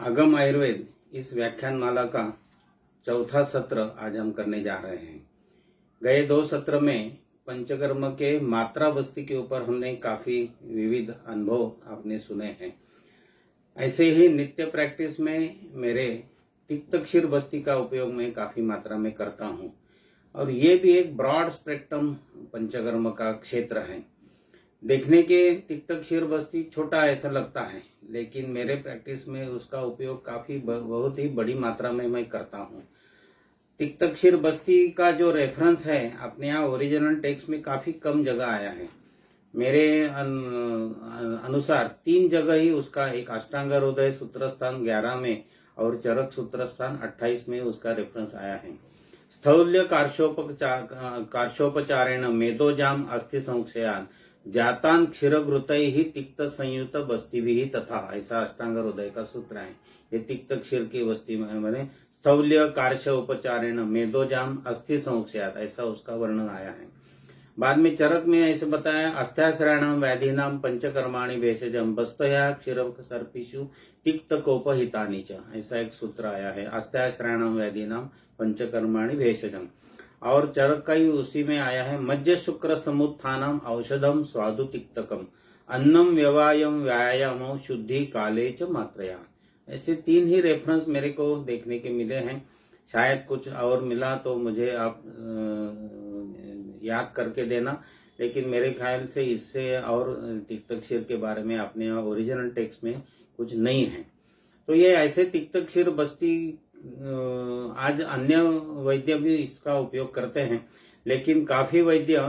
आगम आयुर्वेद इस व्याख्यानमाला का चौथा सत्र आज हम करने जा रहे हैं। गए दो सत्र में पंचकर्म के मात्रा बस्ती के ऊपर हमने काफी विविध अनुभव आपने सुने हैं। ऐसे ही नित्य प्रैक्टिस में मेरे तिक्तक्षीर बस्ती का उपयोग मैं काफी मात्रा में करता हूँ और ये भी एक ब्रॉड स्पेक्ट्रम पंचकर्म का क्षेत्र है। देखने के तिक्तक्षीर बस्ती छोटा ऐसा लगता है, लेकिन मेरे प्रैक्टिस में उसका उपयोग काफी बहुत ही बड़ी मात्रा में मैं करता हूँ। तिक्तक्षीर बस्ती का जो रेफरेंस है अपने यहाँ ओरिजिनल टेक्स्ट में काफी कम जगह आया है। मेरे अनुसार 3 जगह ही उसका, एक अष्टांग हृदय सूत्र स्थान 11 में और चरक सूत्र स्थान 28 में उसका रेफरेंस आया है। स्थौल्य कार्शोपचारेण मेदोजाम अस्थि संक्षयान जातान क्षीरघृतै ही तिक्त संयुक्त बस्ती भी तथा, ऐसा अष्टांग हृदय का सूत्र है। ये तिक्त क्षीर की बस्ती में मैंने स्थौल्य कार्श उपचारेण मेदोजाम अस्थि संक्षयात, ऐसा उसका वर्णन आया है। बाद में चरक में ऐसे बताया अस्थ्याश्रयाणाम व्याधीनाम पंचकर्माणि भेषजम बस्तया क्षीर सर्पिषु तिक्त कोपहितानि च, ऐसा एक सूत्र आया है। अस्थ्याश्रयाणाम व्याधीनाम पंचकर्माणि भेषजम। और चरक का ही उसी में आया है मज्ज शुक्र समुत्थानम औषधम स्वादु तिक्तकम अन्नम व्यवायम व्यायामो शुद्धि काले च मात्रया। ऐसे 3 ही रेफरेंस मेरे को देखने के मिले हैं। शायद कुछ और मिला तो मुझे आप याद करके देना, लेकिन मेरे ख्याल से इससे और तिक्तक्षीर के बारे में अपने ओरिजिनल टेक्स्ट में कुछ नहीं है। तो ये ऐसे तिक्तक्षीर बस्ती आज अन्य वैद्य भी इसका उपयोग करते हैं, लेकिन काफी वैद्य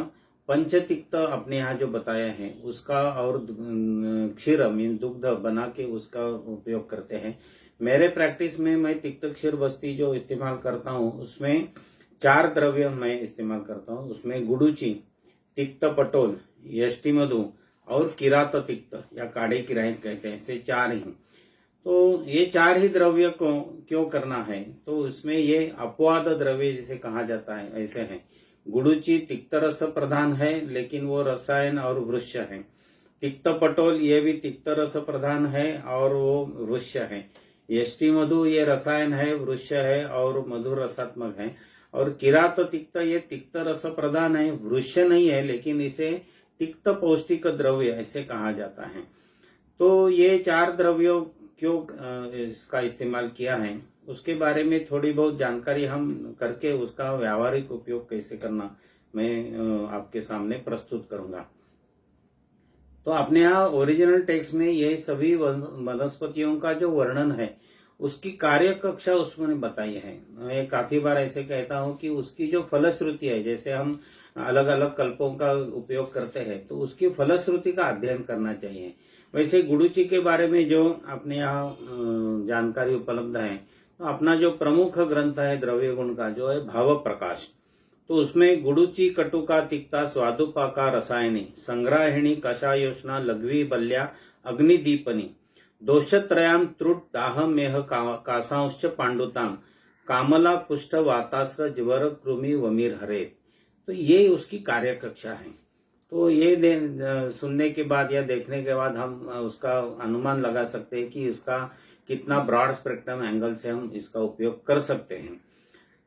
पंचतिक्त अपने यहाँ जो बताया है उसका और क्षीर मीन दुग्ध बना के उसका उपयोग करते हैं। मेरे प्रैक्टिस में मैं तिक्तक्षीर बस्ती जो इस्तेमाल करता हूँ उसमें 4 द्रव्य मैं इस्तेमाल करता हूँ। उसमें गुडुचि, तिक्त पटोल, यष्टि मधु और किरात तिक्त या काढ़े किरायत कहते हैं, ऐसे 4 ही। तो ये 4 ही द्रव्य को क्यों करना है, तो उसमें ये अपवाद द्रव्य जिसे कहा जाता है ऐसे हैं। गुडुचि तिक्त रस प्रधान है, लेकिन वो रसायन और वृक्ष है। तिक्त पटोल ये भी तिक्त रस प्रधान है और वो वृक्ष है। यष्टि मधु ये रसायन है, वृक्ष है और मधु रसात्मक है। और किरात तिक्त ये तिक्त रस प्रधान है, वृक्ष नहीं है, लेकिन इसे तिक्त पौष्टिक द्रव्य ऐसे कहा जाता है। तो ये 4 द्रव्यों क्यों इसका इस्तेमाल किया है उसके बारे में थोड़ी बहुत जानकारी हम करके उसका व्यावहारिक उपयोग कैसे करना मैं आपके सामने प्रस्तुत करूंगा। तो अपने यहाँ ओरिजिनल टेक्स्ट में ये सभी वनस्पतियों का जो वर्णन है उसकी कार्य कक्षा उसमें बताई है। मैं काफी बार ऐसे कहता हूँ कि उसकी जो फलश्रुति है, जैसे हम अलग अलग कल्पों का उपयोग करते हैं तो उसकी फलश्रुति का अध्ययन करना चाहिए। वैसे गुडुचि के बारे में जो अपने यहाँ जानकारी उपलब्ध है, तो अपना जो प्रमुख ग्रंथ है द्रव्य गुण का जो है भाव प्रकाश, तो उसमें गुडुचि कटुका तिक्ता स्वादुपाका रसायनी संग्राहिणी कषायोष्णा लघ्वी बल्या अग्निदीपनी दोषत्रयाम त्रुट दाह मेह कासांश्च पांडुताम कामला कुष्ठ वातास्र ज्वर कृमि वमीर हरेत। तो ये उसकी कार्य कक्षा है। तो ये सुनने के बाद या देखने के बाद हम उसका अनुमान लगा सकते हैं कि इसका कितना ब्रॉड स्पेक्ट्रम एंगल से हम इसका उपयोग कर सकते हैं।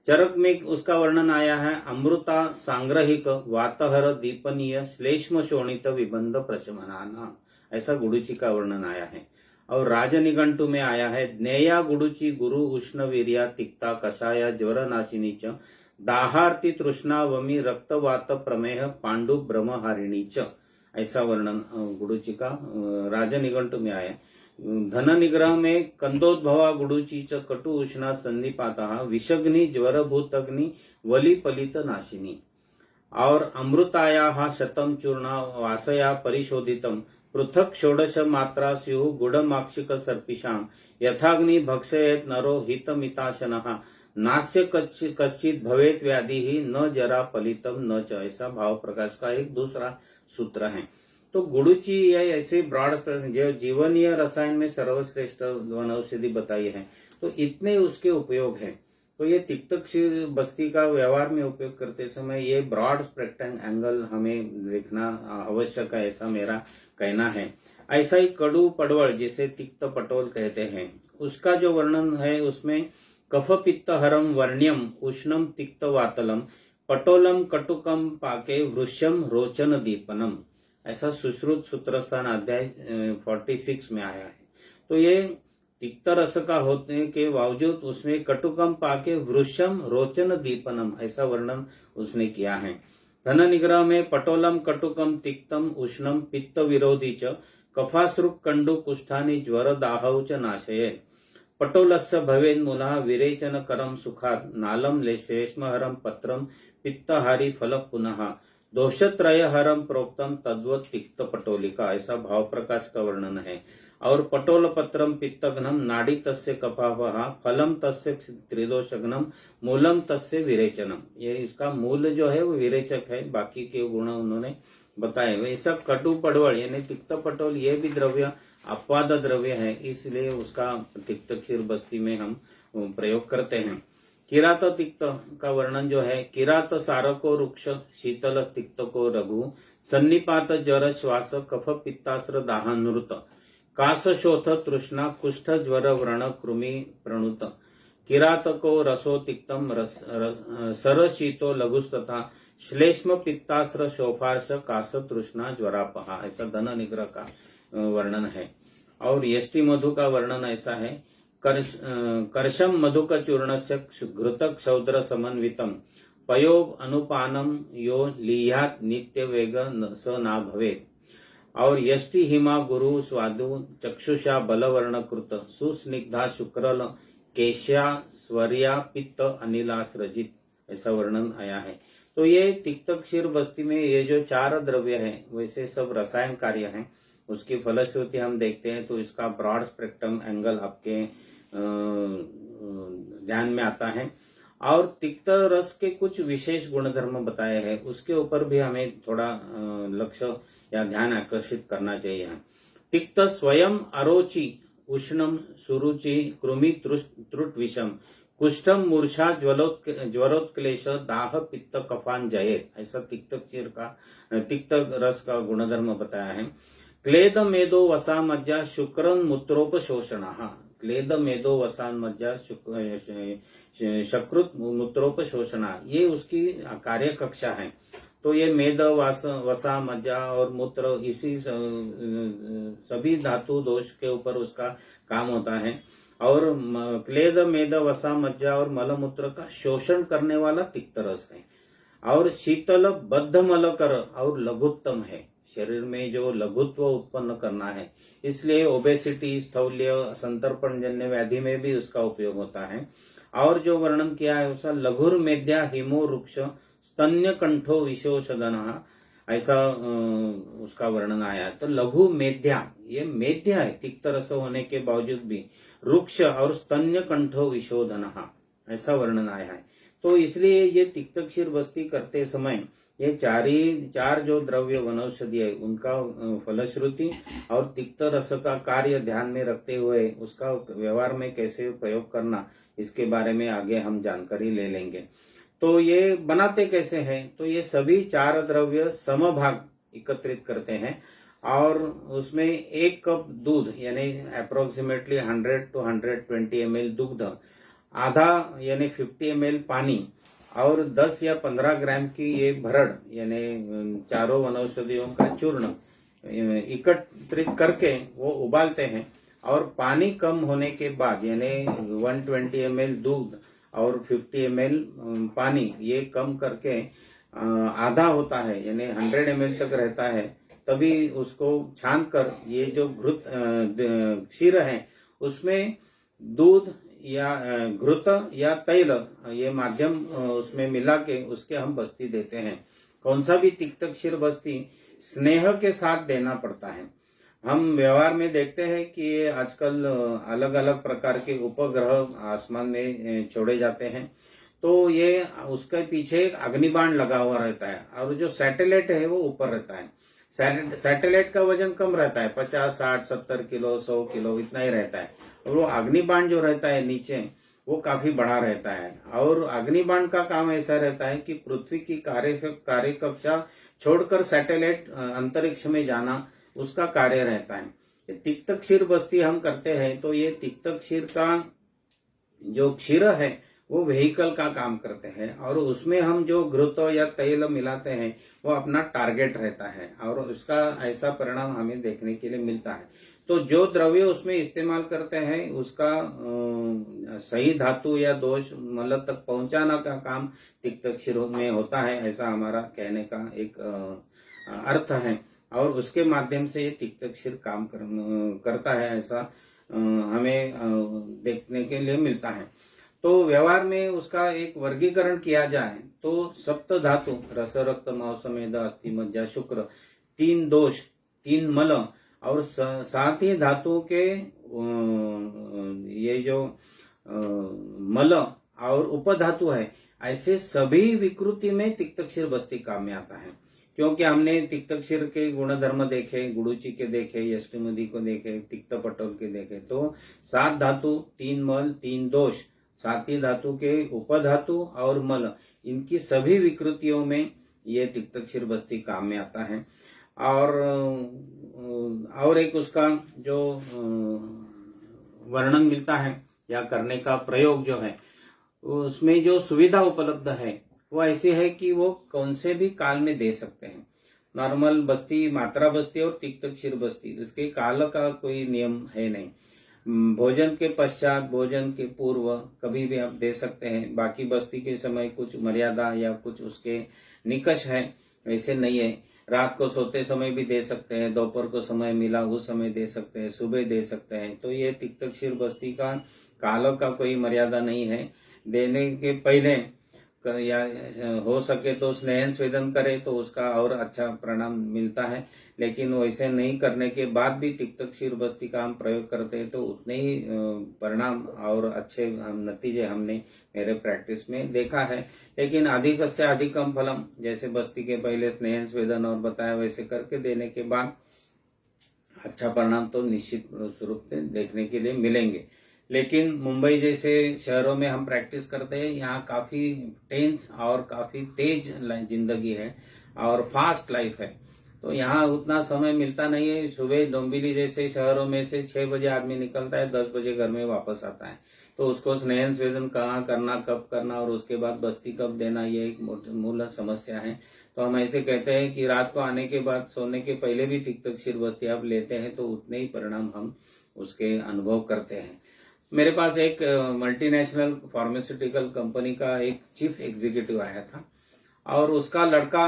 चरक में उसका वर्णन आया है अमृता सांग्रहिक वातहर दीपनीय श्लेष्म शोणित विबंध प्रशमनाना, ऐसा गुडुचि का वर्णन आया है। और राजनिघंटु में आया है ज्ञेया गुडुचि गुरु उष्ण वीर्या तिक्ता कषाया ज्वर नाशिनी च दाहार्ति तृष्णा वमी रक्तवात प्रमेह पांडु ब्रह्महारिणी च, ऐसा वर्णन गुडुचि का राजनिघंटु में आया। धन निग्रह में कंदोद्भवा गुडुचि च कटु उष्णा सन्निपाता विषग्नि ज्वर भूतग्नि वली पलित नाशिनी। और अमृताया शतम चूर्णा वासया परिशोधितम पृथक षोडश मात्रा स्युः गुडमाक्षिक सर्पिषाम यथाग्नि भक्षयेत नरो हितमिताशनः नास्य कश्चित भवेत व्याधि ही न जरा पलितम न च, ऐसा भाव प्रकाश का एक दूसरा सूत्र है। तो गुडुचि ये ऐसे ब्रॉड जो जीवनीय रसायन में सर्वश्रेष्ठ वनौषधि बताई है, तो इतने उसके उपयोग है। तो ये तिक्तक्षीर बस्ती का व्यवहार में उपयोग करते समय ये ब्रॉड स्पेक्ट्रम एंगल हमें देखना आवश्यक है, ऐसा मेरा कहना है। ऐसा ही कडू पडवल जिसे तिक्त पटोल कहते हैं उसका जो वर्णन है उसमें कफ पित्त हरम वर्ण्यम उष्णम तिक्त वातलम पटोलम कटुकम पाके वृष्यम रोचन दीपनम, ऐसा सुश्रुत सूत्रस्थान अध्याय 46 में आया है। तो ये तिक्त रस का होने के बावजूद उसमें कटुकम पाके वृष्यम रोचन दीपनम, ऐसा वर्णन उसने किया है। धन निग्रह में पटोलम कटुकम तिक्तम उष्णम पित्त विरोधी च कफासृक् कंडु कुष्ठानि ज्वर दाहौ च नाशये पटोलस्य भवेन्मूलः विरेचन करम सुखात् नालम लेशेष्महरम पत्रम पित्तहारी फल पुनः दोषत्रय हरम प्रोक्तम तद्वत तिक्त पटोलिका, ऐसा भाव प्रकाश का वर्णन है। और पटोल पत्रम पित्तघ्नम नाड़ी तस्य कपावहा फलम तस्य त्रिदोषघ्नम मूलम तस्य विरेचनम, ये इसका मूल जो है वो विरेचक है, बाकी के गुण उन्होंने बताए। वैसा कटु पड़वल यानी तिक्त पटोल ये भी द्रव्य अपवाद द्रव्य है, इसलिए उसका तिक्त क्षीर बस्ती में हम प्रयोग करते हैं। किरात तिक्त का वर्णन जो है, किरात सारको रुक्ष शीतल तिक्त को रघु सन्निपात जर श्वास कफ पित्तास्त्र दाहानृत कास शोथ तृष्णा कुष्ठ ज्वर व्रण कृमि प्रणुत किरात को रसो तिक्तम सर शीतो लघुस्तथा श्लेष्म पित्तास्त्र शोफार्श कास तृष्णा ज्वरापहा, ऐसा धन निग्रह का वर्णन है। और यष्टि मधु का वर्णन ऐसा है, कर्षम मधुक चूर्ण से घृत क्षौद्र समन्वितम पयो अनुपानम यो लीयात नित्य वेग स ना भवेत्। और यष्टि हिमा गुरु स्वादु चक्षुषा बलवर्ण कृत सुस्निग्धा शुक्रल केश्या स्वर्या पित्त अनिलासृजित, ऐसा वर्णन आया है। तो ये तिक्त क्षीर बस्ती में ये जो 4 द्रव्य हैं वैसे सब रसायन कार्य हैं, उसकी फलश्रुति हम देखते हैं तो इसका ब्रॉड स्पेक्ट्रम एंगल आपके ध्यान में आता है। और तिक्त रस के कुछ विशेष गुणधर्म बताए हैं, उसके ऊपर भी हमें थोड़ा लक्ष्य या ध्यान आकर्षित करना चाहिए। तिक्त स्वयं अरोचि उष्णम सुरुचि कृमि त्रुट विषम कुष्ठम मूर्छा ज्वरोत्क्लेश दाह पित्त कफान जयेत, ऐसा तिक्त रस का गुणधर्म बताया है। क्लेद मेदो वसा मज्जा शुक्रन मूत्रोपशोषण, क्लेद मेदो वसा मज्जा शकृत मूत्रोपशोषणा, ये उसकी कार्य कक्षा है। तो ये मेद वसा मज्जा और मूत्र इसी सभी धातु दोष के ऊपर उसका काम होता है। और क्लेद मेद वसा मज्जा और मलमूत्र का शोषण करने वाला तिक्त रस है। और शीतल बद्ध मलकर और लघुत्तम है, शरीर में जो लघुत्व उत्पन्न करना है, इसलिए ओबेसिटी स्थौल्य संतर्पण जन्य व्याधि में भी उसका उपयोग होता है। और जो वर्णन किया है उसका लघुर मेध्या हिमो वृक्ष स्तन्य कंठो विशोषदन, ऐसा उसका वर्णन आया। तो लघु मेध्या, ये मेध्या है तिक्त रस होने के बावजूद भी, वृक्ष और स्तन्य कंठो विशोधन, ऐसा वर्णन आया है। तो इसलिए ये तिक्त क्षीर बस्ती करते समय ये 4 जो द्रव्य वनौषधि है उनका फलश्रुति और तिक्त रस का कार्य ध्यान में रखते हुए उसका व्यवहार में कैसे प्रयोग करना, इसके बारे में आगे हम जानकारी ले लेंगे। तो ये बनाते कैसे हैं, तो ये सभी 4 द्रव्य समभाग एकत्रित करते हैं और उसमें 1 कप दूध यानी अप्रोक्सीमेटली 100 to 120 ml दुग्ध, आधा यानी 50 ml पानी और 10 या 15 ग्राम की ये भरड़ यानी चारों वनौषधियों का चूर्ण एकत्रित करके वो उबालते हैं। और पानी कम होने के बाद यानी 120 ml दूध और 50 ml पानी ये कम करके आधा होता है यानी 100 ml तक रहता है, तभी उसको छान कर ये जो घृत क्षीर है उसमें दूध या घृत या तैल ये माध्यम उसमें मिला के उसके हम बस्ती देते हैं। कौन सा भी तिक्त क्षीर बस्ती स्नेह के साथ देना पड़ता है। हम व्यवहार में देखते हैं कि आजकल अलग अलग प्रकार के उपग्रह आसमान में छोड़े जाते हैं, तो ये उसके पीछे एक अग्निबाण लगा हुआ रहता है और जो सैटेलाइट है वो ऊपर रहता है। सैटेलाइट का वजन कम रहता है, 50, 60, 70 किलो, 100 किलो इतना ही रहता है। और वो अग्निबाण जो रहता है नीचे वो काफी बड़ा रहता है। और अग्निबाण का काम ऐसा रहता है कि पृथ्वी की कार्य कक्षा छोड़कर सैटेलाइट अंतरिक्ष में जाना उसका कार्य रहता है। तिक्त क्षीर बस्ती हम करते हैं तो ये तिक्त क्षीर का जो क्षीर है वो व्हीकल का काम करते हैं और उसमें हम जो घृत या तेल मिलाते हैं वो अपना टारगेट रहता है और उसका ऐसा परिणाम हमें देखने के लिए मिलता है। तो जो द्रव्य उसमें इस्तेमाल करते हैं उसका सही धातु या दोष मल तक पहुंचाना का काम तिक्त क्षीर में होता है, ऐसा हमारा कहने का एक अर्थ है और उसके माध्यम से ये तिक्त क्षीर काम करता है, ऐसा हमें देखने के लिए मिलता है। तो व्यवहार में उसका एक वर्गीकरण किया जाए तो सप्त धातु रस रक्त मांस मेद अस्थि मज्जा शुक्र, 3 दोष, 3 मल और 7 ही धातुओं के ये जो मल और उपधातु है, ऐसे सभी विकृति में तिक्त क्षीर बस्ती काम में आता है। क्योंकि हमने तिक्त क्षीर के गुण धर्म देखे, गुड़ुची के देखे, यष्टिमदी को देखे, तिक्त पटोल के देखे, तो 7 धातु, 3 मल, 3 दोष, 7 ही धातु के उपधातु और मल, इनकी सभी विकृतियों में ये तिक्त क्षीर बस्ती काम में आता है। और एक उसका जो वर्णन मिलता है या करने का प्रयोग जो है उसमें जो सुविधा उपलब्ध है वो ऐसी है कि वो कौन से भी काल में दे सकते हैं। नॉर्मल बस्ती, मात्रा बस्ती और तिक्त क्षीर बस्ती, इसके काल का कोई नियम है नहीं। भोजन के पश्चात, भोजन के पूर्व कभी भी आप दे सकते हैं। बाकी बस्ती के समय कुछ मर्यादा या कुछ उसके निकष है, वैसे नहीं है। रात को सोते समय भी दे सकते हैं, दोपहर को समय मिला उस समय दे सकते हैं, सुबह दे सकते हैं। तो ये तिक्त क्षीर बस्ती का कालों का कोई मर्यादा नहीं है। देने के पहले या हो सके तो स्नेहन स्वेदन करे तो उसका और अच्छा परिणाम मिलता है, लेकिन वैसे नहीं करने के बाद भी तिक्त क्षीर बस्ती का हम प्रयोग करते हैं तो उतने ही परिणाम और अच्छे नतीजे हमने मेरे प्रैक्टिस में देखा है। लेकिन अधिक से अधिकम फलम, जैसे बस्ती के पहले स्नेहन स्वेदन और बताया वैसे करके देने के बाद अच्छा परिणाम तो निश्चित स्वरूप से देखने के लिए मिलेंगे। लेकिन मुंबई जैसे शहरों में हम प्रैक्टिस करते हैं, यहाँ काफी टेंस और काफी तेज जिंदगी है और फास्ट लाइफ है, तो यहाँ उतना समय मिलता नहीं है। सुबह डोंबिवली जैसे शहरों में से 6 बजे आदमी निकलता है, 10 बजे घर में वापस आता है, तो उसको स्नेहन स्वेदन कहाँ करना, कब करना और उसके बाद बस्ती कब देना, ये एक मूल समस्या है। तो हम ऐसे कहते हैं कि रात को आने के बाद सोने के पहले भी तिक्त क्षीर बस्ती आप लेते हैं तो उतने ही परिणाम हम उसके अनुभव करते हैं। मेरे पास एक मल्टीनेशनल फार्मास्यूटिकल कंपनी का एक चीफ एग्जीक्यूटिव आया था और उसका लड़का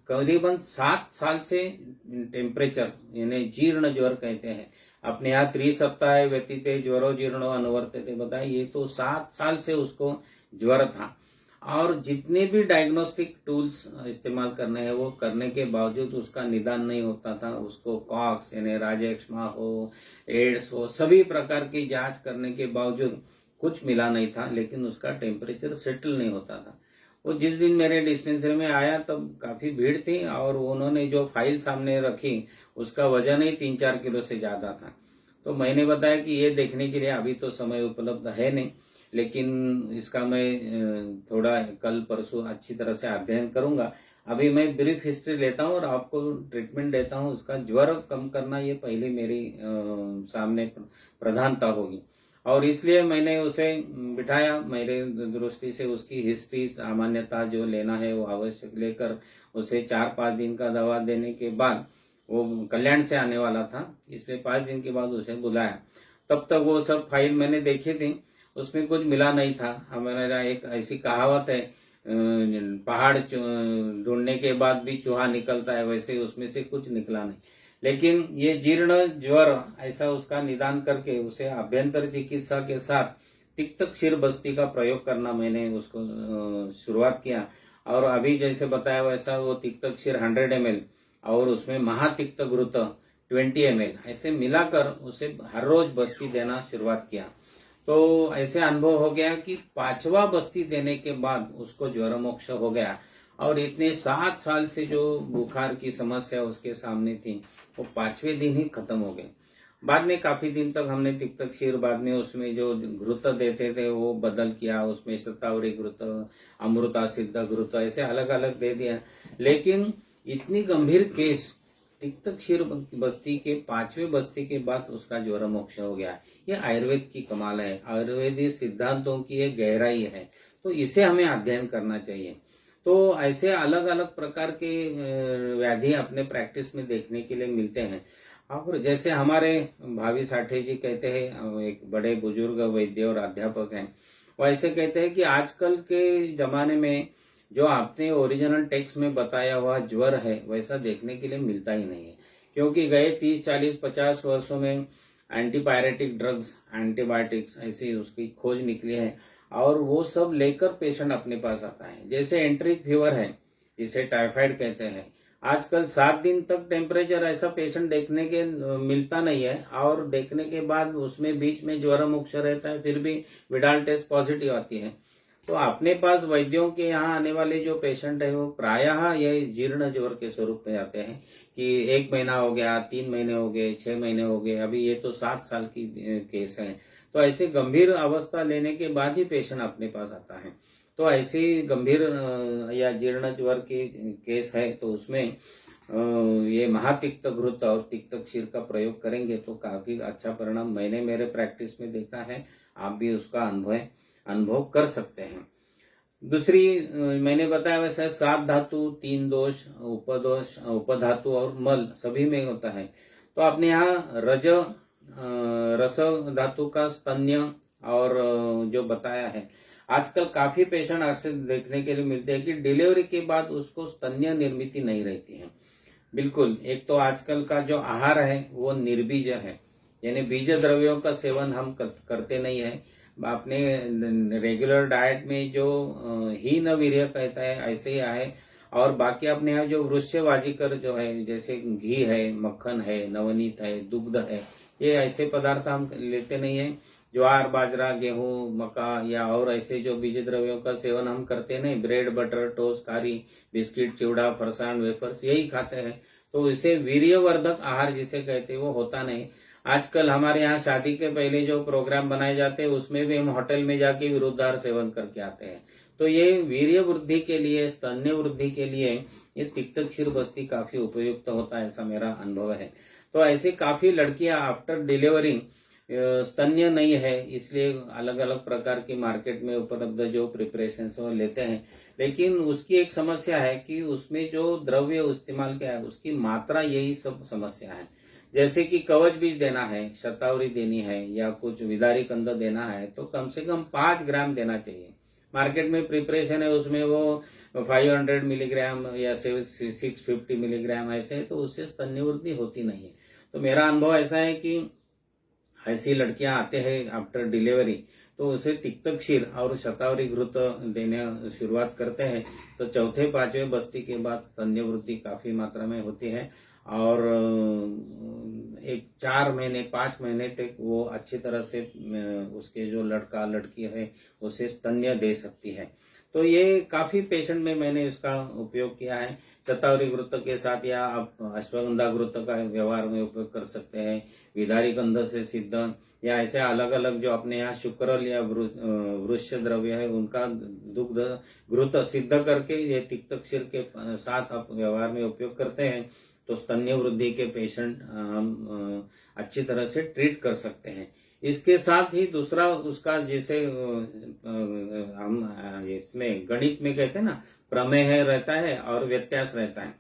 करीबन 7 साल से टेम्परेचर यानी जीर्ण ज्वर कहते हैं, अपने यहाँ 3 सप्ताह व्यतीत ज्वरो जीर्णो अनुवर्तते, बताए ये तो 7 साल से उसको ज्वर था और जितने भी डायग्नोस्टिक टूल्स इस्तेमाल करने हैं वो करने के बावजूद उसका निदान नहीं होता था। उसको कॉक्स यानी राजयक्ष्मा हो, एड्स हो, सभी प्रकार की जांच करने के बावजूद कुछ मिला नहीं था, लेकिन उसका टेम्परेचर सेटल नहीं होता था। वो जिस दिन मेरे डिस्पेंसरी में आया तब काफी भीड़ थी और उन्होंने जो फाइल सामने रखी उसका वजन ही 3-4 किलो से ज्यादा था। तो मैंने बताया कि ये देखने के लिए अभी तो समय उपलब्ध है नहीं, लेकिन इसका मैं थोड़ा कल परसों अच्छी तरह से अध्ययन करूंगा। अभी मैं ब्रीफ हिस्ट्री लेता हूं और आपको ट्रीटमेंट देता हूं। उसका ज्वर कम करना ये पहले मेरी सामने प्रधानता होगी और इसलिए मैंने उसे बिठाया। मेरे दृष्टि से उसकी हिस्ट्री, सामान्यता जो लेना है वो आवश्यक लेकर उसे 4-5 दिन का दवा देने के बाद, वो कल्याण से आने वाला था इसलिए 5 दिन के बाद उसे बुलाया। तब तक वो सब फाइल मैंने देखी थी, उसमें कुछ मिला नहीं था। हमारा एक ऐसी कहावत है, पहाड़ ढूंढने के बाद भी चूहा निकलता है, वैसे उसमें से कुछ निकला नहीं। लेकिन ये जीर्ण ज्वर ऐसा उसका निदान करके उसे अभ्यंतर चिकित्सा के साथ तिक्त क्षीर बस्ती का प्रयोग करना मैंने उसको शुरुआत किया और अभी जैसे बताया वैसा वो तिक्त क्षीर 100 ml और उसमें महातिक्त घृत 20 ml ऐसे मिलाकर उसे हर रोज बस्ती देना शुरुआत किया। तो ऐसे अनुभव हो गया कि 5वां बस्ती देने के बाद उसको ज्वर मोक्ष हो गया और इतने 7 साल से जो बुखार की समस्या उसके सामने थी वो 5वें दिन ही खत्म हो गए। बाद में काफी दिन तक हमने तिक्त क्षीर, बाद में उसमें जो घृत देते थे वो बदल किया, उसमें शतावरी घृत, अमृता सिद्ध घृत ऐसे अलग अलग दे दिया। लेकिन इतनी गंभीर केस तिक्त क्षीर बस्ती के 5वें बस्ती के बाद उसका ज्वर मोक्ष हो गया। ये आयुर्वेद की कमाल है, आयुर्वेदिक सिद्धांतों की एक गहराई है, तो इसे हमें अध्ययन करना चाहिए। तो ऐसे अलग अलग प्रकार के व्याधि अपने प्रैक्टिस में देखने के लिए मिलते हैं। और जैसे हमारे भावी साठे जी कहते हैं, एक बड़े बुजुर्ग वैद्य और अध्यापक हैं, वो ऐसे कहते हैं कि आजकल के जमाने में जो आपने ओरिजिनल टेक्स्ट में बताया हुआ ज्वर है वैसा देखने के लिए मिलता ही नहीं है, क्योंकि गए 30, 40, 50 वर्षों में एंटीपायरेटिक ड्रग्स, एंटीबायोटिक्स ऐसी उसकी खोज निकली है और वो सब लेकर पेशेंट अपने पास आता है। जैसे एंट्रिक फीवर है जिसे टाइफाइड कहते हैं, आजकल 7 दिन तक टेम्परेचर ऐसा पेशेंट देखने के मिलता नहीं है, और देखने के बाद उसमें बीच में ज्वर मुक्त रहता है, फिर भी विडाल टेस्ट पॉजिटिव आती है। तो अपने पास वैद्यों के यहाँ आने वाले जो पेशेंट है वो प्रायः ये जीर्ण ज्वर के स्वरूप में आते हैं कि 1 महीना हो गया, 3 महीने हो गए, 6 महीने हो गए, अभी ये तो 7 साल की केस है। तो ऐसे गंभीर अवस्था लेने के बाद ही पेशेंट अपने पास आता है। तो ऐसी गंभीर या जीर्ण ज्वर की केस है तो उसमें ये महातिक्त घृत और तिक्त क्षीर का प्रयोग करेंगे तो काफी अच्छा परिणाम मैंने मेरे प्रैक्टिस में देखा है। आप भी उसका अनुभव कर सकते हैं। दूसरी मैंने बताया वैसे 7 धातु, 3 दोष, उपदोष, उपधातु और मल सभी में होता है। तो आपने यहाँ रस धातु का स्तन्य और जो बताया है, आजकल काफी पेशेंट ऐसे देखने के लिए मिलते हैं कि डिलीवरी के बाद उसको स्तन्य निर्मित नहीं रहती है। बिल्कुल, एक तो आजकल का जो आहार है वो निर्बीज है, यानी बीज द्रव्यों का सेवन हम करते नहीं है। अपने रेगुलर डाइट में जो हीन वीर्य कहता है ऐसे ही है, और बाकी अपने यहाँ जो वृक्षवाजिकर जो है, जैसे घी है, मक्खन है, नवनीत है, दुग्ध है, ये ऐसे पदार्थ हम लेते नहीं है। ज्वार, बाजरा, गेहूं, मक्का या और ऐसे जो बीज द्रव्यों का सेवन हम करते नहीं, ब्रेड, बटर, टोस्ट, खारी, बिस्किट, चिवड़ा, फरसाण, वेफर्स यही खाते हैं। तो इसे वीर्यवर्धक आहार जिसे कहते हैं वो होता नहीं। आजकल हमारे यहाँ शादी के पहले जो प्रोग्राम बनाए जाते हैं उसमें भी हम होटल में जाके विरुद्धाहार सेवन करके आते हैं। तो ये वीर्य वृद्धि के लिए, स्तन्य वृद्धि के लिए ये तिक्त क्षीर बस्ती काफी उपयुक्त होता है, ऐसा मेरा अनुभव है। तो ऐसे काफी लड़कियां आफ्टर डिलीवरी स्तन्य नहीं है, इसलिए अलग अलग प्रकार की मार्केट में उपलब्ध जो प्रिपरेशन वो लेते हैं, लेकिन उसकी एक समस्या है कि उसमें जो द्रव्य इस्तेमाल किया है उसकी मात्रा, यही सब समस्या है। जैसे कि कवच बीज देना है, शतावरी देनी है या कुछ विदारी कंद देना है तो कम से कम 5 ग्राम देना चाहिए। मार्केट में प्रिपरेशन है उसमें वो 500 मिलीग्राम या 650 मिलीग्राम ऐसे है, तो उससे स्तन्य वृद्धि होती नहीं है। तो मेरा अनुभव ऐसा है कि ऐसी लड़कियां आते हैं आफ्टर डिलीवरी तो उसे तिक्त क्षीर और शतावरी घृत देने शुरुआत करते हैं, तो 4, 5वें बस्ती के बाद स्तन्य वृद्धि काफी मात्रा में होती है और एक 4 महीने 5 महीने तक वो अच्छी तरह से उसके जो लड़का लड़की है उसे स्तन्य दे सकती है। तो ये काफी पेशेंट में मैंने इसका उपयोग किया है। शतावरी घृत के साथ या आप अश्वगंधा घृत का व्यवहार में उपयोग कर सकते हैं, विदारी गंध से सिद्ध या ऐसे अलग अलग जो अपने यहाँ शुक्रल या वृक्ष द्रव्य है उनका दुग्ध घृत सिद्ध करके ये तिक्त क्षीर के साथ आप व्यवहार में उपयोग करते हैं तो स्तन्य वृद्धि के पेशेंट हम अच्छी तरह से ट्रीट कर सकते हैं। इसके साथ ही दूसरा उसका जैसे हम इसमें गणित में कहते हैं ना, प्रमेय रहता है और व्यत्यास रहता है।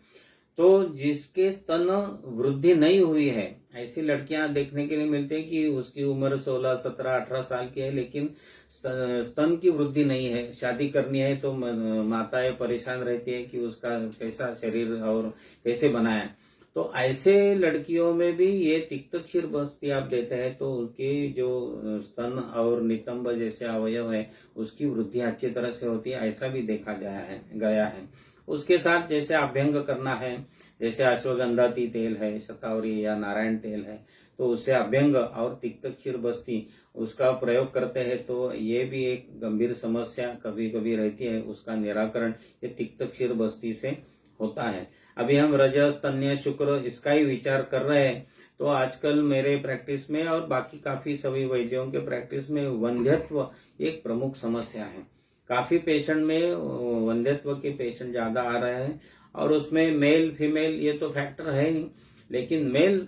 तो जिसके स्तन वृद्धि नहीं हुई है ऐसी लड़कियां देखने के लिए मिलती है कि उसकी उम्र 16, 17, 18 साल की है लेकिन स्तन की वृद्धि नहीं है। शादी करनी है तो माताएं परेशान रहती है कि उसका कैसा शरीर और कैसे बनाया। तो ऐसे लड़कियों में भी ये तिक्त क्षीर बस्ती आप देते हैं तो उनके जो स्तन और नितंब जैसे अवयव है उसकी वृद्धि अच्छी तरह से होती है, ऐसा भी देखा गया है। उसके साथ जैसे अभ्यंग करना है, जैसे अश्वगंधाती तेल है, शतावरी या नारायण तेल है, तो उससे अभ्यंग और तिक्त क्षीर बस्ती उसका प्रयोग करते हैं तो ये भी एक गंभीर समस्या कभी कभी रहती है, उसका निराकरण ये तिक्त क्षीर बस्ती से होता है। अभी हम रज, स्तन्य, शुक्र इसका ही विचार कर रहे हैं। तो आजकल मेरे प्रैक्टिस में और बाकी काफी सभी वैद्यों के प्रैक्टिस में वंध्यत्व एक प्रमुख समस्या है। काफी पेशेंट में वंध्यत्व के पेशेंट ज्यादा आ रहे हैं और उसमें मेल फीमेल ये तो फैक्टर है ही, लेकिन मेल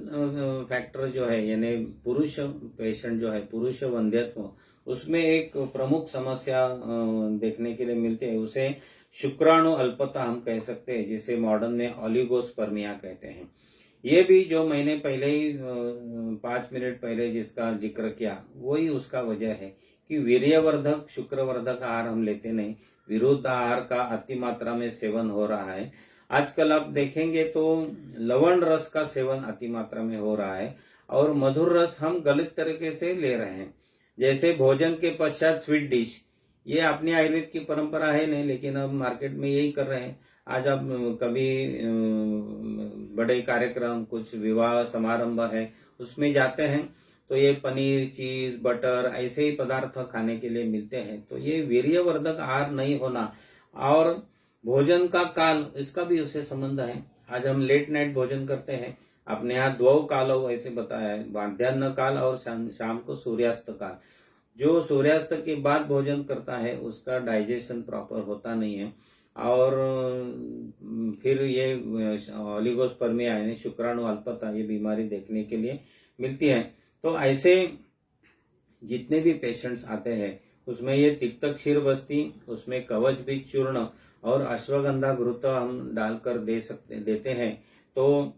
फैक्टर जो है यानी पुरुष पेशेंट जो है, पुरुष वंध्यत्व, उसमें एक प्रमुख समस्या देखने के लिए मिलती है। उसे शुक्राणु अल्पता हम कह सकते हैं, जिसे मॉडर्न में ओलिगोस्पर्मिया कहते हैं। ये भी जो मैंने पहले ही 5 मिनट पहले जिसका जिक्र किया, वही उसका वजह है कि वीर्यवर्धक शुक्रवर्धक आहार हम लेते नहीं, विरुद्ध आहार का अति मात्रा में सेवन हो रहा है। आजकल आप देखेंगे तो लवण रस का सेवन अति मात्रा में हो रहा है और मधुर रस हम गलत तरीके से ले रहे हैं। जैसे भोजन के पश्चात स्वीट डिश, ये अपनी आयुर्वेद की परंपरा है नहीं, लेकिन अब मार्केट में यही कर रहे हैं। आज आप कभी बड़े कार्यक्रम, कुछ विवाह समारंभ है, उसमें जाते हैं तो ये पनीर, चीज, बटर ऐसे ही पदार्थ खाने के लिए मिलते हैं। तो ये वीर्यवर्धक आहार नहीं होना और भोजन का काल, इसका भी उससे संबंध है। आज हम लेट नाइट भोजन करते हैं, अपने यहाँ 2 कालों ऐसे बताया है, मध्याह्न काल और शाम को सूर्यास्त काल। जो सूर्यास्त के बाद भोजन करता है उसका डाइजेशन प्रॉपर होता नहीं है और फिर ये ओलिगोस्पर्मिया यानी शुक्राणु अल्पता, ये बीमारी देखने के लिए मिलती है। तो ऐसे जितने भी पेशेंट्स आते हैं उसमें ये तिक्त क्षीर बस्ती, उसमें कवच बीज चूर्ण और अश्वगंधा घृत हम डालकर देते हैं तो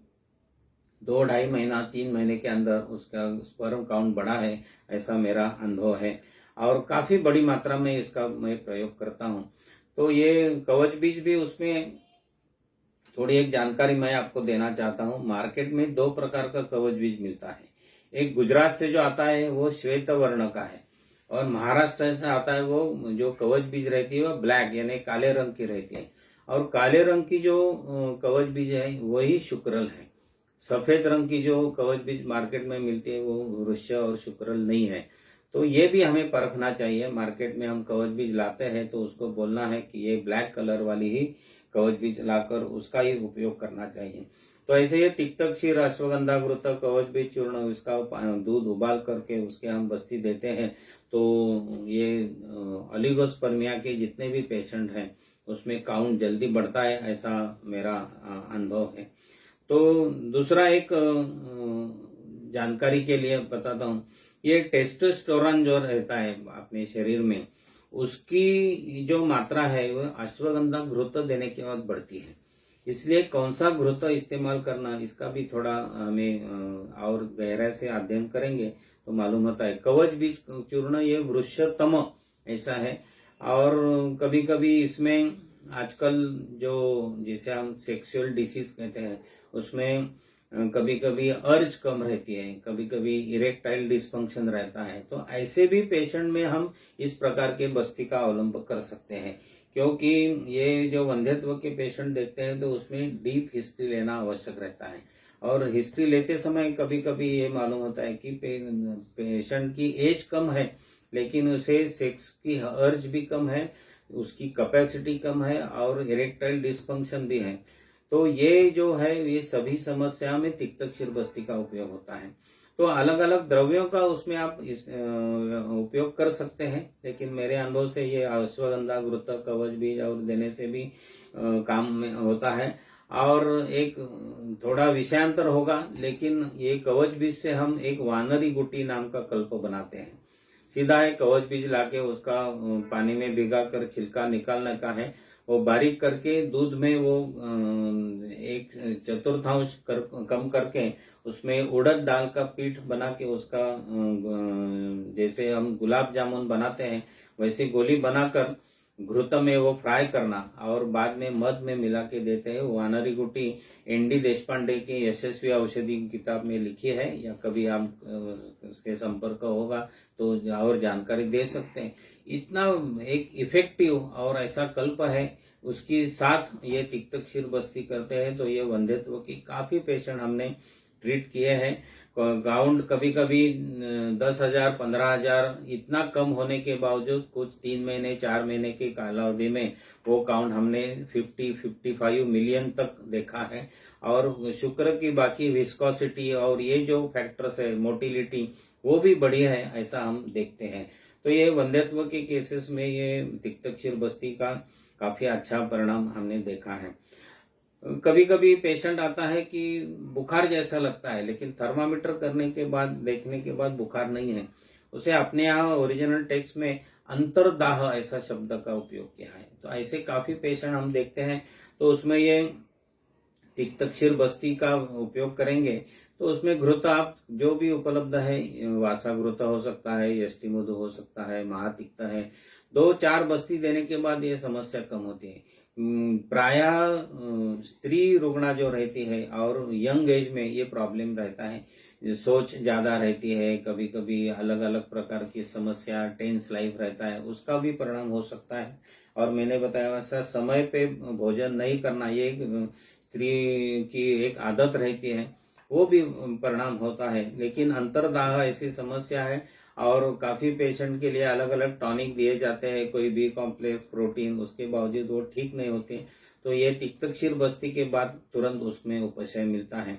2-2.5 महीना 3 महीने के अंदर उसका स्पर्म काउंट बढ़ा है, ऐसा मेरा अनुभव है और काफी बड़ी मात्रा में इसका मैं प्रयोग करता हूं। तो ये कवच बीज भी, उसमें थोड़ी एक जानकारी मैं आपको देना चाहता हूं। मार्केट में 2 प्रकार का कवच बीज मिलता है। एक गुजरात से जो आता है वो श्वेत वर्ण का है और महाराष्ट्र से आता है वो जो कवच बीज रहती है वो ब्लैक यानी काले रंग की रहती है और काले रंग की जो कवच बीज है वही शुक्रल है। सफेद रंग की जो कवच बीज मार्केट में मिलती है वो वृक्ष और शुक्रल नहीं है। तो ये भी हमें परखना चाहिए। मार्केट में हम कवच बीज लाते हैं तो उसको बोलना है कि ये ब्लैक कलर वाली ही कवच बीज लाकर उसका ही उपयोग करना चाहिए। तो ऐसे ये तिक्त क्षीर, अश्वगंधा घृत, कवच बीज चूर्ण, इसका दूध उबाल करके उसके हम बस्ती देते हैं तो ये ओलिगोस्पर्मिया के जितने भी पेशेंट हैं उसमें काउंट जल्दी बढ़ता है, ऐसा मेरा अनुभव है। तो दूसरा एक जानकारी के लिए बताता हूँ, ये टेस्टोस्टेरोन जो रहता है अपने शरीर में, उसकी जो मात्रा है वो अश्वगंधा घृत देने के बाद बढ़ती है। इसलिए कौन सा घृत इस्तेमाल करना, इसका भी थोड़ा हमें और गहराई से अध्ययन करेंगे तो मालूम होता है। कवच बीज चूर्ण ये वृक्षतम ऐसा है और कभी कभी इसमें आजकल जो जिसे हम सेक्सुअल डिसीज कहते हैं उसमें कभी कभी अर्ज कम रहती है, कभी कभी इरेक्टाइल डिस्फंक्शन रहता है। तो ऐसे भी पेशेंट में हम इस प्रकार के बस्ती का अवलंब कर सकते हैं, क्योंकि ये जो वंध्यत्व के पेशेंट देखते हैं तो उसमें डीप हिस्ट्री लेना आवश्यक रहता है और हिस्ट्री लेते समय कभी कभी ये मालूम होता है कि पेशेंट की एज कम है लेकिन उसे सेक्स की अर्ज भी कम है, उसकी कैपेसिटी कम है और इरेक्टाइल डिस्फंक्शन भी है। तो ये जो है ये सभी समस्या में तिक्त क्षीर बस्ती का उपयोग होता है। तो अलग अलग द्रव्यों का उसमें आप उपयोग कर सकते हैं, लेकिन मेरे अनुभव से ये अश्वगंधा घृत, कवच बीज और देने से भी काम में होता है। और एक थोड़ा विषयांतर होगा, लेकिन ये कवच बीज से हम एक वानरी गुटी नाम का कल्प बनाते हैं। सीधा एक कवच बीज लाके उसका पानी में भिगा कर छिलका निकालने का है, वो बारीक करके दूध में वो 1/4 कम करके उसमें उड़द दाल का पीठ बना के उसका जैसे हम गुलाब जामुन बनाते हैं वैसे गोली बनाकर घृत में वो फ्राई करना और बाद में मध में मिला के देते हैं। वानरी गुटी एनडी देशपांडे की यशस्वी औषधि किताब में लिखी है, या कभी आप उसके संपर्क होगा तो और जानकारी दे सकते हैं। इतना एक इफेक्टिव और ऐसा कल्प है, उसकी साथ ये तिक्त क्षीर बस्ती करते हैं तो ये वंध्यत्व की काफी पेशेंट हमने ट्रीट किए हैं। काउंट कभी कभी 10,000 15,000 इतना कम होने के बावजूद कुछ 3 महीने 4 महीने की कालावधि में वो काउंट हमने 50-55 मिलियन तक देखा है। और शुक्र की बाकी विस्कोसिटी और ये जो फैक्टर्स है मोटिलिटी वो भी बढ़ी है, ऐसा हम देखते हैं। तो ये वंध्यत्व के केसेस में ये तिक्त क्षीर बस्ती का काफी अच्छा परिणाम हमने देखा है। कभी कभी पेशेंट आता है कि बुखार जैसा लगता है, लेकिन थर्मामीटर करने के बाद देखने के बाद बुखार नहीं है। उसे अपने यहाँ ओरिजिनल टेक्स्ट में अंतर्दाह ऐसा शब्द का उपयोग किया है। तो ऐसे काफी पेशेंट हम देखते हैं। तो उसमें ये तिक्तक्षीर बस्ती का उपयोग करेंगे तो उसमें घृत आप जो भी उपलब्ध है, वासा घृत हो सकता है, यष्टिमधु हो सकता है, महातिक्त है, 2-4 बस्ती देने के बाद ये समस्या कम होती है। प्रायः स्त्री रुग्णा जो रहती है और यंग एज में ये प्रॉब्लम रहता है, सोच ज्यादा रहती है, कभी कभी अलग अलग प्रकार की समस्या, टेंस लाइफ रहता है, उसका भी परिणाम हो सकता है। और मैंने बताया वैसा समय पे भोजन नहीं करना, ये स्त्री की एक आदत रहती है, वो भी परिणाम होता है। लेकिन अंतर्दाह ऐसी समस्या है और काफी पेशेंट के लिए अलग अलग टॉनिक दिए जाते हैं, कोई बी कॉम्प्लेक्स प्रोटीन, उसके बावजूद वो ठीक नहीं होते। तो ये तिक्तक्षीर बस्ती के बाद तुरंत उसमें उपशय मिलता है।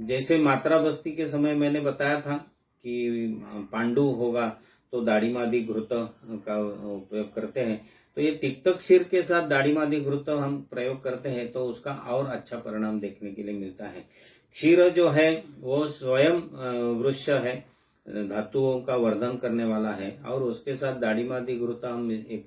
जैसे मात्रा बस्ती के समय मैंने बताया था कि पांडु होगा तो दाढ़ीमादी घृत का उपयोग करते हैं। तो ये तिक्तक्षीर के साथ दाढ़ीमादी घृत हम प्रयोग करते हैं तो उसका और अच्छा परिणाम देखने के लिए मिलता है। क्षीर जो है वो स्वयं वृक्ष है, धातुओं का वर्धन करने वाला है, और उसके साथ दाढ़ीमादी घृत हम एक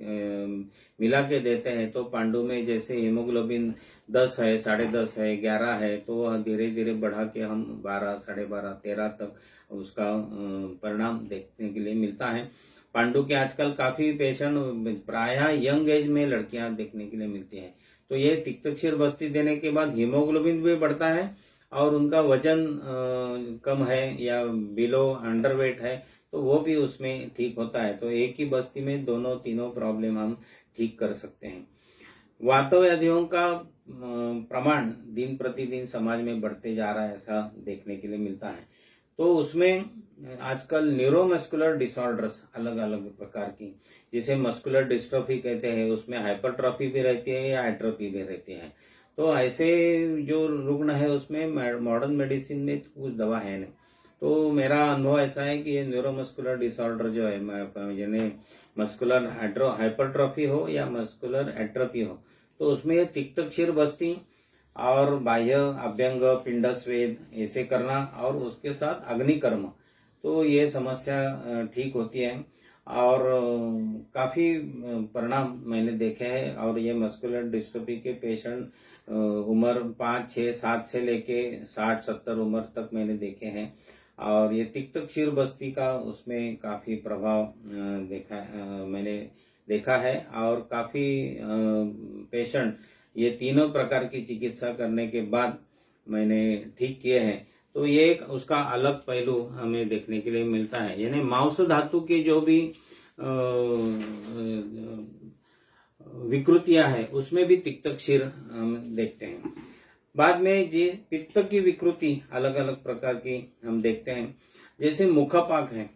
मिला के देते हैं तो पांडु में जैसे हीमोग्लोबिन 10 है, 10.5 है, 11 है, तो धीरे धीरे बढ़ा के हम 12, 12.5, 13 तक उसका परिणाम देखने के लिए मिलता है। पांडु के आजकल काफी पेशेंट प्रायः यंग एज में लड़कियां देखने के लिए मिलती हैं। तो ये तिक्तक्षीर बस्ती देने के बाद हीमोग्लोबिन भी बढ़ता है और उनका वजन कम है या बिलो अंडरवेट है तो वो भी उसमें ठीक होता है। तो एक ही बस्ती में दोनों तीनों प्रॉब्लम हम ठीक कर सकते हैं। वात व्याधियों का प्रमाण दिन प्रतिदिन समाज में बढ़ते जा रहा है, ऐसा देखने के लिए मिलता है। तो उसमें आजकल न्यूरोमस्कुलर डिसऑर्डर्स अलग अलग प्रकार की, जिसे मस्कुलर डिस्ट्रोफी कहते हैं, उसमें हाइपरट्रॉफी भी रहती है या एट्रोफी भी रहती है। तो ऐसे जो रुग्ण है उसमें मॉडर्न मेडिसिन में कुछ दवा है नहीं। तो मेरा अनुभव ऐसा है कि ये न्यूरोमस्कुलर डिसऑर्डर जो है, यानी मस्कुलर हाइपरट्रॉफी हो या मस्कुलर एट्रोफी हो, तो उसमें ये तिक्तक्षीर बस्ती और बाह्य अभ्यंग पिंड स्वेद ऐसे करना और उसके साथ अग्निकर्म, तो ये समस्या ठीक होती है और काफी परिणाम मैंने देखे हैं। और ये मस्कुलर डिस्ट्रोफी के पेशेंट उम्र 5, 6, 7 से लेके 60, 70 उम्र तक मैंने देखे हैं। और ये तिक्तक्षीर बस्ती का उसमें काफी प्रभाव मैंने देखा है। और काफी पेशेंट ये तीनों प्रकार की चिकित्सा करने के बाद मैंने ठीक किए हैं। तो ये एक उसका अलग पहलू हमें देखने के लिए मिलता है। यानी मांस धातु की जो भी विकृतियां है उसमें भी तिक्तक्षीर हम देखते हैं। बाद में जी पित्त की विकृति अलग अलग प्रकार की हम देखते हैं। जैसे मुखपाक है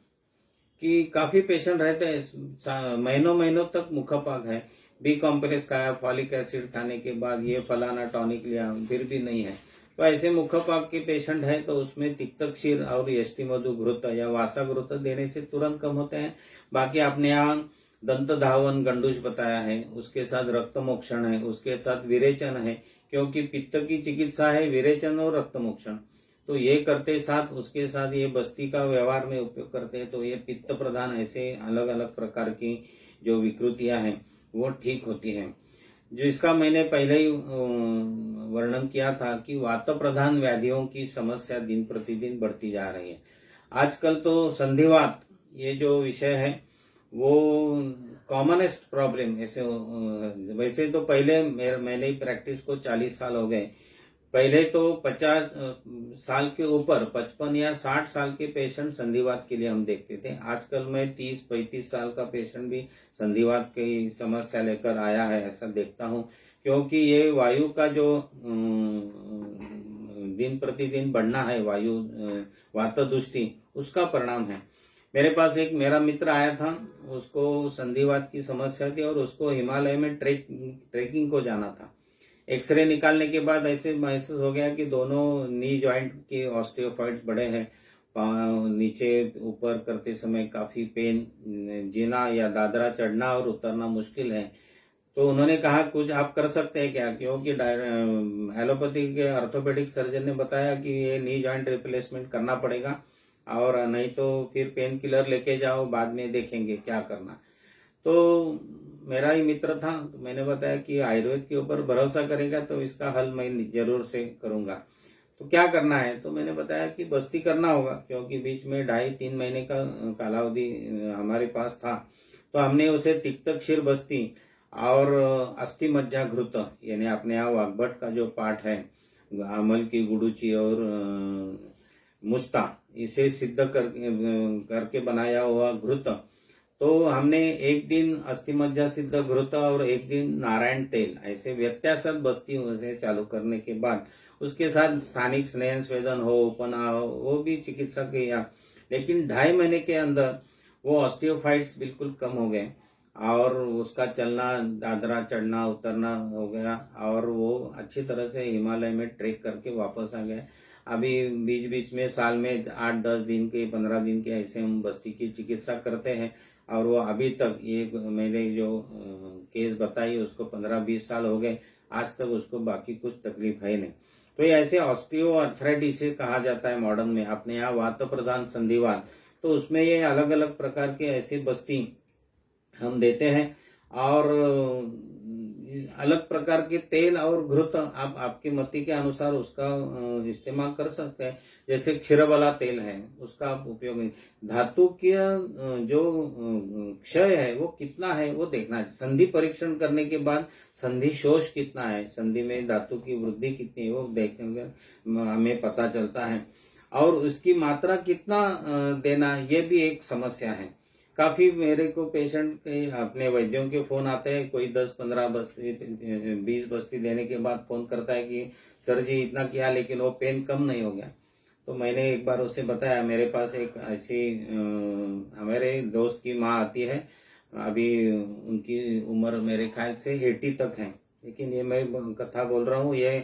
कि काफी पेशेंट रहते हैं महीनों महीनों तक मुखपाक है, बी कॉम्प्लेक्स खाया, फॉलिक एसिड खाने के बाद ये फलाना टॉनिक लिया, फिर भी नहीं है। तो ऐसे मुखपाक के पेशेंट है तो उसमें तिक्तक्षीर और यष्टिमधु घृत या वासा घृत देने से तुरंत कम होते हैं। बाकी आपने यहाँ दंत धावन गंडूश बताया है, उसके साथ रक्त मोक्षण है, उसके साथ विरेचन है, क्योंकि पित्त की चिकित्सा है विरेचन और रक्त मोक्षण। तो ये करते साथ उसके साथ ये बस्ती का व्यवहार में उपयोग करते हैं तो ये पित्त प्रधान ऐसे अलग अलग प्रकार की जो विकृतियां हैं वो ठीक होती हैं। जिसका मैंने पहले ही वर्णन किया था कि वात प्रधान व्याधियों की समस्या दिन प्रतिदिन बढ़ती जा रही है। आजकल तो संधिवात ये जो विषय है वो कॉमनेस्ट प्रॉब्लम ऐसे वैसे तो पहले मैंने प्रैक्टिस को 40 साल हो गए। पहले तो 50 साल के ऊपर 55 या 60 साल के पेशेंट संधिवात के लिए हम देखते थे। आजकल मैं 30-35 साल का पेशेंट भी संधिवात की समस्या लेकर आया है ऐसा देखता हूं, क्योंकि ये वायु का जो दिन प्रतिदिन बढ़ना है, वायु वातदुष्टि, उसका परिणाम है। मेरे पास एक मेरा मित्र आया था, उसको संधिवात की समस्या थी और उसको हिमालय में ट्रेकिंग को जाना था। एक्सरे निकालने के बाद ऐसे महसूस हो गया कि दोनों नी जॉइंट के ऑस्टियोफाइट्स बड़े हैं, नीचे ऊपर करते समय काफी पेन, जीना या दादरा चढ़ना और उतरना मुश्किल है। तो उन्होंने कहा कुछ आप कर सकते हैं क्या, क्योंकि एलोपैथी के ऑर्थोपेडिक सर्जन ने बताया कि ये नी जॉइंट रिप्लेसमेंट करना पड़ेगा, और नहीं तो फिर पेन किलर लेके जाओ, बाद में देखेंगे क्या करना। तो मेरा ही मित्र था, तो मैंने बताया कि आयुर्वेद के ऊपर भरोसा करेगा तो इसका हल मैं जरूर से करूंगा। तो क्या करना है, तो मैंने बताया कि बस्ती करना होगा, क्योंकि बीच में 2.5-3 महीने का कालावधि हमारे पास था। तो हमने उसे तिक्तक्षीर बस्ती और अस्थि मज्जा घृत, यानी अपने यहाँ वाग्भट का जो पाठ है, अमल की गुडुची और मुस्ता, इसे सिद्ध करके बनाया हुआ घृत। तो हमने एक दिन अस्थि मज्जा सिद्ध घृत और एक दिन नारायण तेल, ऐसे व्यत्यासत बस्ती उसे चालू करने के बाद उसके साथ स्थानिक स्नेह स्वेदन हो, उपना हो, वो भी चिकित्सा किया। लेकिन 2.5 महीने के अंदर वो ऑस्टियोफाइट्स बिल्कुल कम हो गए और उसका चलना, दादरा चढ़ना उतरना हो गया, और वो अच्छी तरह से हिमालय में ट्रेक करके वापस आ गए। अभी बीच बीच में साल में 8-10 दिन के, 15 दिन के ऐसे हम बस्ती की चिकित्सा करते हैं, और वो अभी तक, ये मैंने जो केस बताई उसको 15-20 साल हो गए, आज तक उसको बाकी कुछ तकलीफ है नहीं। तो ये ऐसे ऑस्टियो आर्थराइटिस से कहा जाता है मॉडर्न में, अपने यहाँ वात प्रधान संधिवात। तो उसमें ये अलग अलग प्रकार के ऐसे बस्ती हम देते हैं, और अलग प्रकार के तेल और घृत आप आपकी मति के अनुसार उसका इस्तेमाल कर सकते हैं। जैसे क्षीरबला तेल है, उसका आप उपयोग, धातु के जो क्षय है वो कितना है वो देखना है। संधि परीक्षण करने के बाद संधि शोष कितना है, संधि में धातु की वृद्धि कितनी है, वो देखेंगे, हमें पता चलता है। और उसकी मात्रा कितना देना, ये भी एक समस्या है। काफी मेरे को पेशेंट के, अपने वैद्यों के फोन आते हैं, कोई 10-15 बस्ती 20 बस्ती देने के बाद फोन करता है कि सर जी इतना किया लेकिन वो पेन कम नहीं हो गया। तो मैंने एक बार उससे बताया, मेरे पास एक ऐसी हमारे दोस्त की माँ आती है, अभी उनकी उम्र मेरे ख्याल से 80 तक है, लेकिन ये मैं कथा बोल रहा हूँ, ये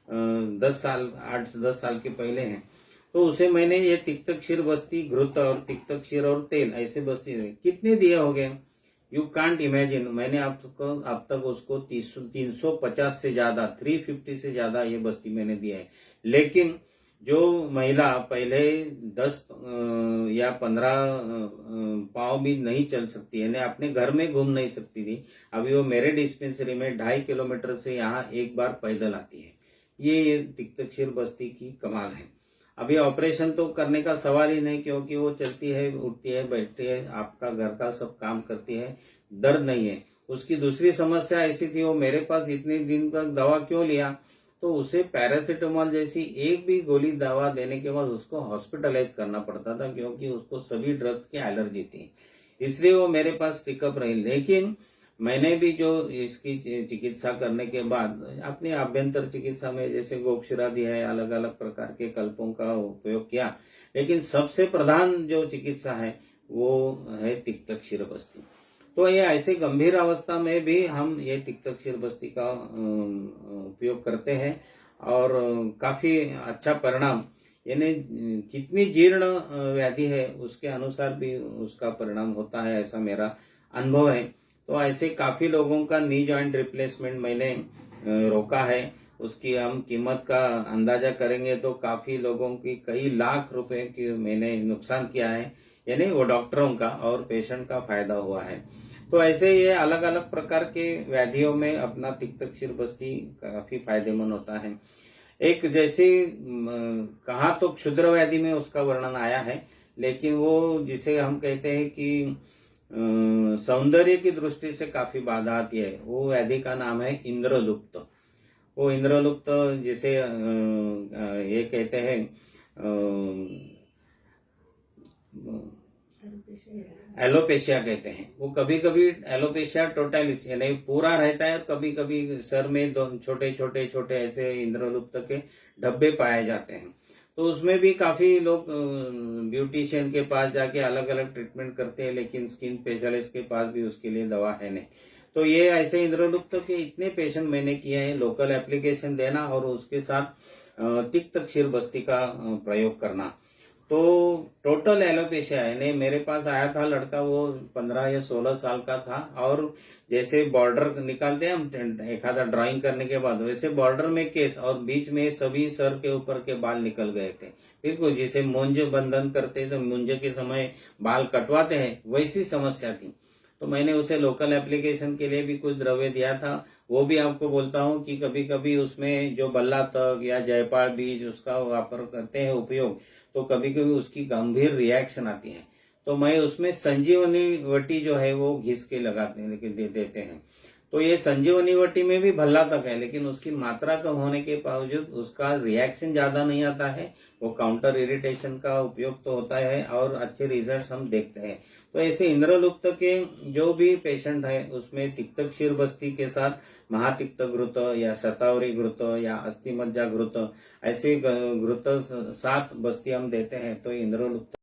8-10 साल के पहले है। तो उसे मैंने ये तिक्तक्षीर बस्ती घृत और तिक्तक्षीर और तेल ऐसे बस्ती कितने दिए हो गए, यू कांट इमेजिन। मैंने आपको अब तक उसको 350 से ज्यादा, 350 से ज्यादा ये बस्ती मैंने दिया है। लेकिन जो महिला पहले 10 या 15 पाँव भी नहीं चल सकती है, अपने घर में घूम नहीं सकती थी, अभी वो मेरे डिस्पेंसरी में 2.5 किलोमीटर से यहाँ एक बार पैदल आती है। ये तिक्तक्षीर बस्ती की कमाल है। अभी ऑपरेशन तो करने का सवाल ही नहीं, क्योंकि वो चलती है, उठती है, बैठती है, आपका घर का सब काम करती है, दर्द नहीं है। उसकी दूसरी समस्या ऐसी थी, वो मेरे पास इतने दिन तक दवा क्यों लिया, तो उसे पैरासिटामोल जैसी एक भी गोली दवा देने के बाद उसको हॉस्पिटलाइज करना पड़ता था, क्योंकि उसको सभी ड्रग्स की एलर्जी थी, इसलिए वो मेरे पास टिकअप रही। लेकिन मैंने भी जो इसकी चिकित्सा करने के बाद अपने आभ्यंतर चिकित्सा में जैसे गोक्षरादि है, अलग अलग प्रकार के कल्पों का उपयोग किया, लेकिन सबसे प्रधान जो चिकित्सा है वो है तिक्तक्षीर बस्ती। तो ये ऐसे गंभीर अवस्था में भी हम ये तिक्तक्षीर बस्ती का उपयोग करते हैं, और काफी अच्छा परिणाम, यानी कितनी जीर्ण व्याधि है उसके अनुसार भी उसका परिणाम होता है, ऐसा मेरा अनुभव है। तो ऐसे काफी लोगों का नी जॉइंट रिप्लेसमेंट मैंने रोका है। उसकी हम कीमत का अंदाजा करेंगे तो काफी लोगों की कई लाख रुपए की मैंने नुकसान किया है, यानी वो डॉक्टरों का और पेशेंट का फायदा हुआ है। तो ऐसे ये अलग अलग प्रकार के व्याधियों में अपना तिक्तक्षीर बस्ती काफी फायदेमंद होता है। एक जैसे कहा तो क्षुद्र व्याधि में उसका वर्णन आया है, लेकिन वो जिसे हम कहते हैं कि सौंदर्य की दृष्टि से काफी बाधा आती है, वो व्याधि का नाम है इंद्रलुप्त। वो इंद्रलुप्त जिसे ये कहते हैं एलोपेशिया कहते हैं। वो कभी कभी एलोपेशिया टोटलिस यानी पूरा रहता है, और कभी कभी सर में छोटे छोटे छोटे ऐसे इंद्रलुप्त के धब्बे पाए जाते हैं। तो उसमें भी काफी लोग ब्यूटिशियन के पास जाके अलग अलग ट्रीटमेंट करते हैं, लेकिन स्किन स्पेशलिस्ट के पास भी उसके लिए दवा है नहीं। तो ये ऐसे इंद्रलुप्त के इतने पेशेंट मैंने किए हैं। लोकल एप्लीकेशन देना और उसके साथ तिक्तक्षीर बस्ती का प्रयोग करना। तो टोटल एलोपेशिया यानी मेरे पास आया था लड़का, वो 15 या 16 साल का था, और जैसे बॉर्डर निकालते हैं हम एक आधा ड्राइंग करने के बाद, वैसे बॉर्डर में केस और बीच में सभी सर के ऊपर के बाल निकल गए थे। बिल्कुल जैसे मूंज बंधन करते तो मूंज के समय बाल कटवाते हैं, वैसी समस्या थी। तो मैंने उसे लोकल एप्लीकेशन के लिए भी कुछ द्रव्य दिया था। वो भी आपको बोलता हूँ कि कभी कभी उसमें जो बल्ला तक या जयपाल बीज उसका वापर करते हैं उपयोग, तो कभी कभी उसकी गंभीर रिएक्शन आती है। तो मैं उसमें संजीवनी वटी जो है वो घिस के लगाते देते हैं। तो ये संजीवनी वटी में भी भल्ला तक है, लेकिन उसकी मात्रा कम होने के बावजूद उसका रिएक्शन ज्यादा नहीं आता है। वो काउंटर इरिटेशन का उपयोग तो होता है और अच्छे रिजल्ट हम देखते हैं। तो ऐसे इंद्रलुप्त के जो भी पेशेंट है उसमें तिक्त क्षीर बस्ती के साथ महातिक्त घृत या शतावरी घृत या अस्थि मज्जा घृत, ऐसे घृत 7 बस्ती हम देते हैं। तो इंद्रलुप्त